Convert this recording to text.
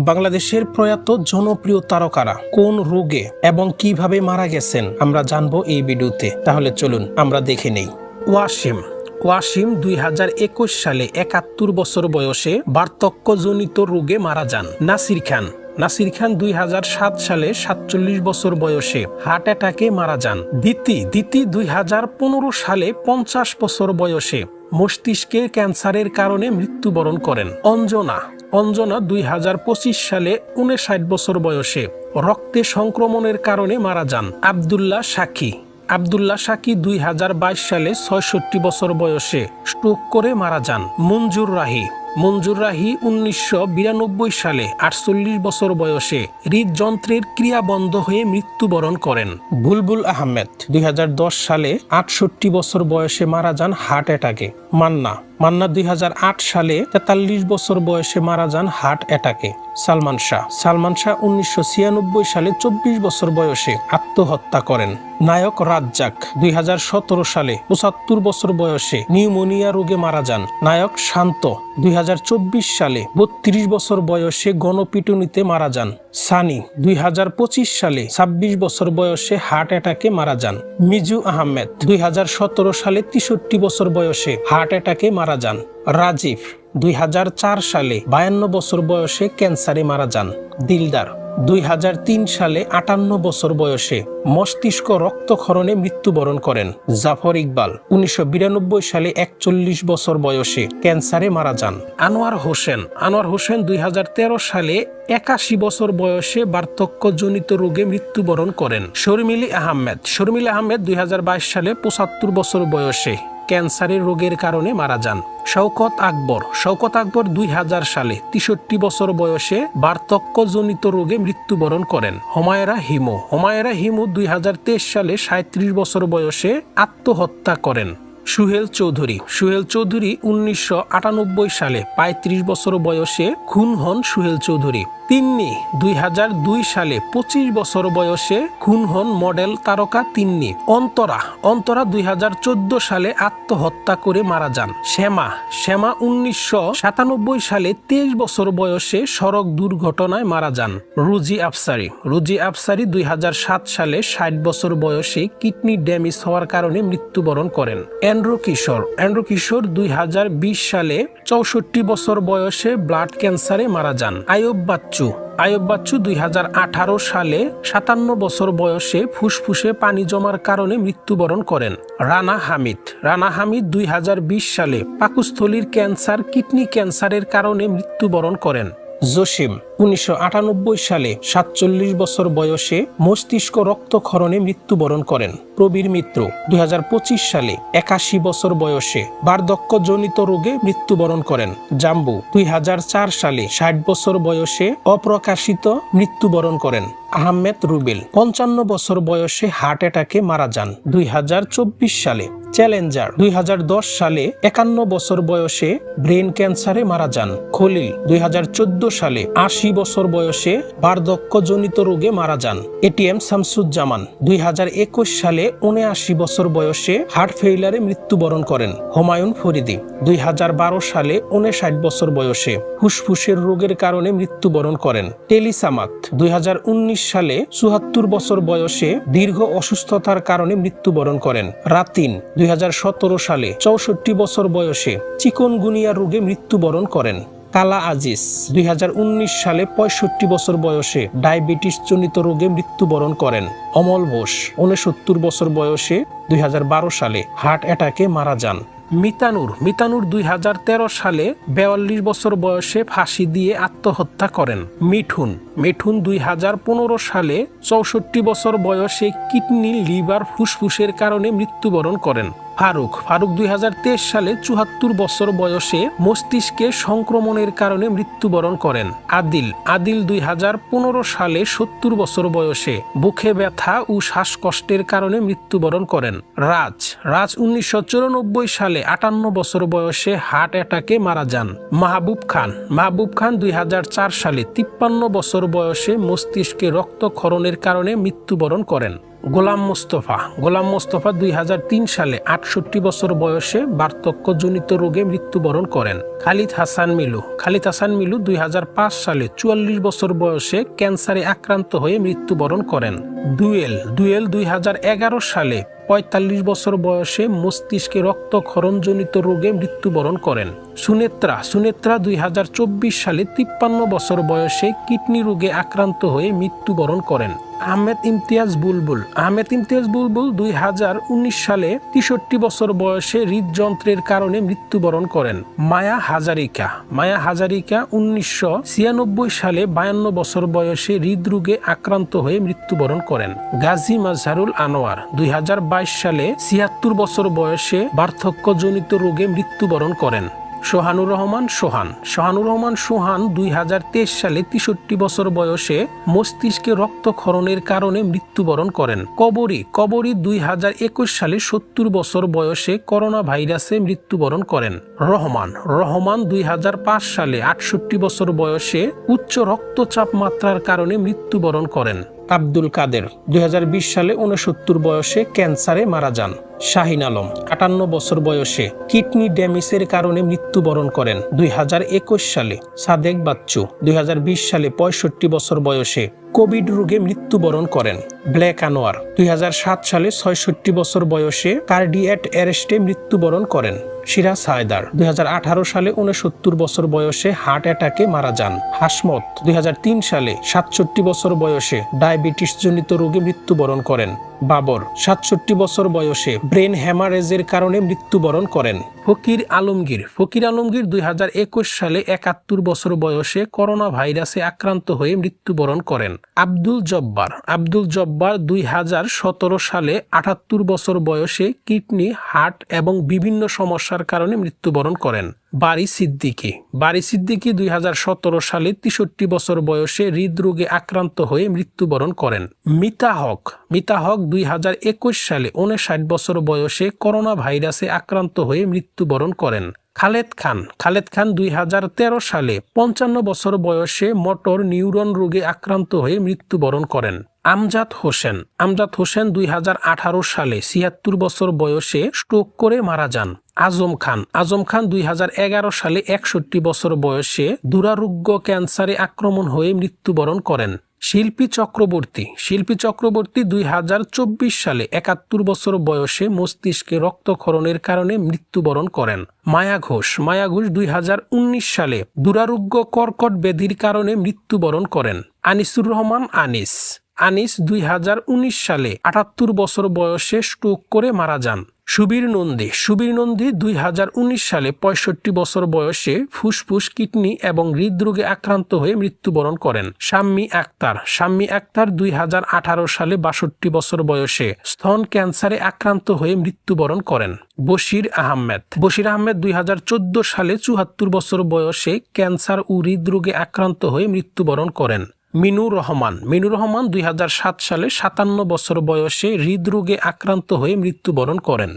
বাংলাদেশের প্রয়াত জনপ্রিয় তারকারা কোন রোগে এবং কিভাবে মারা গেছেন আমরা জানবো এই ভিডিওতে। তাহলে চলুন আমরা দেখে নেই। ওয়াসিম 2021 সালে 71 বছর বয়সে বার্ধক্যজনিত রোগে মারা যান। নাসির খান 2007 সালে 47 বছর বয়সে হার্ট অ্যাটাকে মারা যান। দিতি 2015 সালে 50 বছর বয়সে মস্তিষ্কে ক্যান্সারের কারণে মৃত্যুবরণ করেন। অঞ্জনা 2025 সালে 59 বছর বয়সে রক্তে সংক্রমণের কারণে মারা যান। আব্দুল্লাহ সাকি 2022 সালে 66 বছর বয়সে স্ট্রোক করে মারা যান। মঞ্জুর রাহি 1992 সালে 48 বছর বয়সে হৃদযন্ত্রের ক্রিয়া বন্ধ হয়ে মৃত্যুবরণ করেন। বুলবুল আহমেদ 2010 সালে 68 বছর বয়সে মারা যান হার্ট অ্যাটাকে। মান্না 2008 সালে 43 বছর বয়সে মারা যান হার্ট অ্যাটাকে। সালমান শাহ 1996 সালে 24 বছর বয়সে আত্মহত্যা করেন। নায়ক রাজ্জাক 2017 সালে 75 বছর বয়সে নিউমোনিয়া রোগে মারা যান। নায়ক শান্ত 2024 সালে 32 বছর বয়সে গণপিটুনিতে মারা যান। সানি 2025 সালে 26 বছর বয়সে হার্ট অ্যাটাকে মারা যান। মিজু আহমেদ 2017 সালে 63 বছর বয়সে হার্ট অ্যাটাকে মারা যান। রাজীব 2004 সালে 52 বছর বয়সে ক্যান্সারে মারা যান। দিলদার 2003 সালে 58 বছর বয়সে মস্তিষ্ক রক্তক্ষরণে মৃত্যুবরণ করেন। জাফর ইকবাল 1992 সালে 41 বছর বয়সে ক্যান্সারে মারা যান। আনোয়ার হোসেন 2013 সালে 81 বছর বয়সে বার্ধক্যজনিত রোগে মৃত্যুবরণ করেন। শর্মিলী আহমেদ 2022 সালে 75 বছর বয়সে ক্যান্সারের রোগের কারণে মারা যান। শওকত আকবর 2000 সালে 63 বছর বয়সে বার্ধক্যজনিত রোগে মৃত্যুবরণ করেন। হুমায়রা হিমু 2023 সালে 37 বছর বয়সে আত্মহত্যা করেন। সুহেল চৌধুরী 1998 সালে 35 বছর বয়সে খুন হন। তিন্নি 2002 সালে 25 বছর বয়সে খুন হন মডেল তারকা তিন্নি। অন্তরা 2014 সালে আত্মহত্যা করে মারা যান। শ্যামা 1997 সালে 23 বছর বয়সে সড়ক দুর্ঘটনায় মারা যান। রুজি আফসারি 2007 সালে 60 বছর বয়সে কিডনি ড্যামেজ হওয়ার কারণে মৃত্যুবরণ করেন। এন্ড্রু কিশোর 2020 সালে 64 বছর বয়সে ব্লাড ক্যান্সারে মারা যান। আইয়ুব বাচ্চু 2018 সালে 57 বছর বয়সে ফুসফুসে পানি জমার কারণে মৃত্যুবরণ করেন। রানা হামিদ 2020 সালে পাকস্থলীর ক্যান্সার কিডনি ক্যান্সারের কারণে মৃত্যুবরণ করেন। জসিম 1998 সালে 47 বছর বয়সে মস্তিষ্ক রক্তক্ষরণে মৃত্যুবরণ করেন। প্রবীর মিত্র 2025 সালে 81 বছর বয়সে বার্ধক্যজনিত রোগে মৃত্যুবরণ করেন। জাম্বু 2004 সালে 60 বছর বয়সে অপ্রকাশিত মৃত্যুবরণ করেন। আহমেদ রুবেল 55 বছর বয়সে হার্ট অ্যাটাকে মারা যান 2024 সালে। চ্যালেঞ্জার 2010 সালে 51 বছর বয়সে ব্রেন ক্যান্সারে মারা যান। খলিল 2014 সালে 80 বছর বয়সে বার্ধক্যজনিত রোগে মারা যান। এটিএম শামসুজ্জামান 2021 সালে 79 বছর বয়সে হার্ট ফেইলারে মৃত্যুবরণ করেন। হুমায়ুন ফরিদি 2012 সালে 59 বছর বয়সে ফুসফুসের রোগের কারণে মৃত্যুবরণ করেন। টেলিসামাত 2019 সালে 74 বছর বয়সে দীর্ঘ অসুস্থতার কারণে মৃত্যুবরণ করেন। রাতিন 2017 সালে 64 বছর বয়সে চিকনগুনিয়া রোগে মৃত্যুবরণ করেন। কালা আজিজ 2019 সালে 65 বছর বয়সে ডায়াবেটিস জনিত রোগে মৃত্যুবরণ করেন। অমল বোস 69 বছর বয়সে 2012 সালে হার্ট অ্যাটাকে মারা যান। মিতানুর 2013 সালে 42 বছর বয়সে ফাঁসি দিয়ে আত্মহত্যা করেন। মিঠুন 2015 সালে 64 বছর বয়সে কিডনি লিভার ফুসফুসের কারণে মৃত্যুবরণ করেন। ফারুক 2023 সালে 74 বছর বয়সে মস্তিষ্কে সংক্রমণের কারণে মৃত্যুবরণ করেন। আদিল 2015 সালে 70 বছর বয়সে বুকে ব্যথা ও শ্বাসকষ্টের কারণে মৃত্যুবরণ করেন। রাজ 1994 সালে 58 বছর বয়সে হার্ট অ্যাটাকে মারা যান। মাহবুব খান 2004 সালে 53 বছর বয়সে মস্তিষ্কে রক্তক্ষরণের কারণে মৃত্যুবরণ করেন। গোলাম মোস্তফা 2003 সালে 68 বছর বয়সে বার্ধক্যজনিত রোগে মৃত্যুবরণ করেন। খালিদ হাসান মিলু 2005 সালে 44 বছর বয়সে ক্যান্সারে আক্রান্ত হয়ে মৃত্যুবরণ করেন। দুয়েল 2011 সালে 45 বছর বয়সে মস্তিষ্কে রক্তক্ষরণজনিত রোগে মৃত্যুবরণ করেন। সুনেত্রা 2024 সালে 53 বছর বয়সে কিডনি রোগে আক্রান্ত হয়ে মৃত্যুবরণ করেন। আহমেদ ইমতিয়াজ বুলবুল 2019 সালে 63 বছর বয়সে হৃদযন্ত্রের কারণে মৃত্যুবরণ করেন। মায়া হাজারিকা 1996 সালে 52 বছর বয়সে হৃদরোগে আক্রান্ত হয়ে মৃত্যুবরণ করেন। গাজী মাজহারুল আনোয়ার 2022 সালে 76 বছর বয়সে বার্ধক্যজনিত রোগে মৃত্যুবরণ করেন। সোহানুর রহমান সোহান 2023 সালে 63 বছর বয়সে মস্তিষ্কে রক্তক্ষরণের কারণে মৃত্যুবরণ করেন। কবরী 2021 সালে 70 বছর বয়সে করোনা ভাইরাসে মৃত্যুবরণ করেন। রহমান 2005 সালে 68 বছর বয়সে উচ্চ রক্তচাপ মাত্রার কারণে মৃত্যুবরণ করেন। আব্দুল কাদের 2020 সালে 69 বয়সে ক্যান্সারে মারা যান। শাহিন আলম 58 বছর বয়সে কিডনি ড্যামেজের কারণে মৃত্যুবরণ করেন। 2021 সালে সাদেক বাচ্চু 2020 সালে 65 বছর বয়সে কোভিড রোগে মৃত্যুবরণ করেন। ব্ল্যাক আনোয়ার 2007 সালে 66 বছর বয়সে কার্ডিয়াক অ্যারেস্টে মৃত্যুবরণ করেন। সিরাজ হায়দার 2018 সালে 69 বছর বয়সে হার্ট অ্যাটাকে মারা যান। হাসমত 2003 সালে 67 বছর বয়সে ডায়াবেটিস জনিত রোগে মৃত্যুবরণ করেন। বাবর 67 বছর বয়সে ব্রেন হ্যামারেজের কারণে মৃত্যুবরণ করেন। ফকির আলমগীর 2021 সালে 71 বছর বয়সে করোনা ভাইরাসে আক্রান্ত হয়ে মৃত্যুবরণ করেন। আব্দুল জব্বার 2017 সালে 78 বছর বয়সে কিডনি, হার্ট এবং বিভিন্ন সমস্যার কারণে মৃত্যুবরণ করেন। বারি সিদ্দিকী 2017 সালে 63 বছর বয়সে হৃদরোগে আক্রান্ত হয়ে মৃত্যুবরণ করেন। মিতা হক 2021 সালে 59 বছর বয়সে করোনা ভাইরাসে আক্রান্ত হয়ে মৃত্যুবরণ করেন। খালেদ খান 2013 সালে 55 বছর বয়সে মোটর নিউরন রোগে আক্রান্ত হয়ে মৃত্যুবরণ করেন। আমজাদ হোসেন 2018 সালে 76 বছর বয়সে স্ট্রোক করে মারা যান। আজম খান 2011 সালে 61 বছর বয়সে দুরারোগ্য ক্যান্সারে আক্রমণ হয়ে মৃত্যুবরণ করেন। শিল্পী চক্রবর্তী 2024 সালে 71 বছর বয়সে মস্তিষ্কে রক্তক্ষরণের কারণে মৃত্যুবরণ করেন। মায়া ঘোষ 2019 সালে দুরারোগ্য কর্কট ব্যাধির কারণে মৃত্যুবরণ করেন। আনিসুর রহমান আনিস 2019 সালে 78 বছর বয়সে স্ট্রোক করে মারা যান। সুবীর নন্দী 2019 সালে 65 বছর বয়সে ফুসফুস, কিডনি এবং হৃদরোগে আক্রান্ত হয়ে মৃত্যুবরণ করেন। শাম্মী আক্তার 2018 সালে 62 বছর বয়সে স্তন ক্যান্সারে আক্রান্ত হয়ে মৃত্যুবরণ করেন। বশির আহমেদ 2014 সালে 74 বছর বয়সে ক্যান্সার ও হৃদরোগে আক্রান্ত হয়ে মৃত্যুবরণ করেন। মিনুর রহমান 2007 সালে 57 বছর বয়সে হৃদরোগে আক্রান্ত হয়ে মৃত্যুবরণ করেন।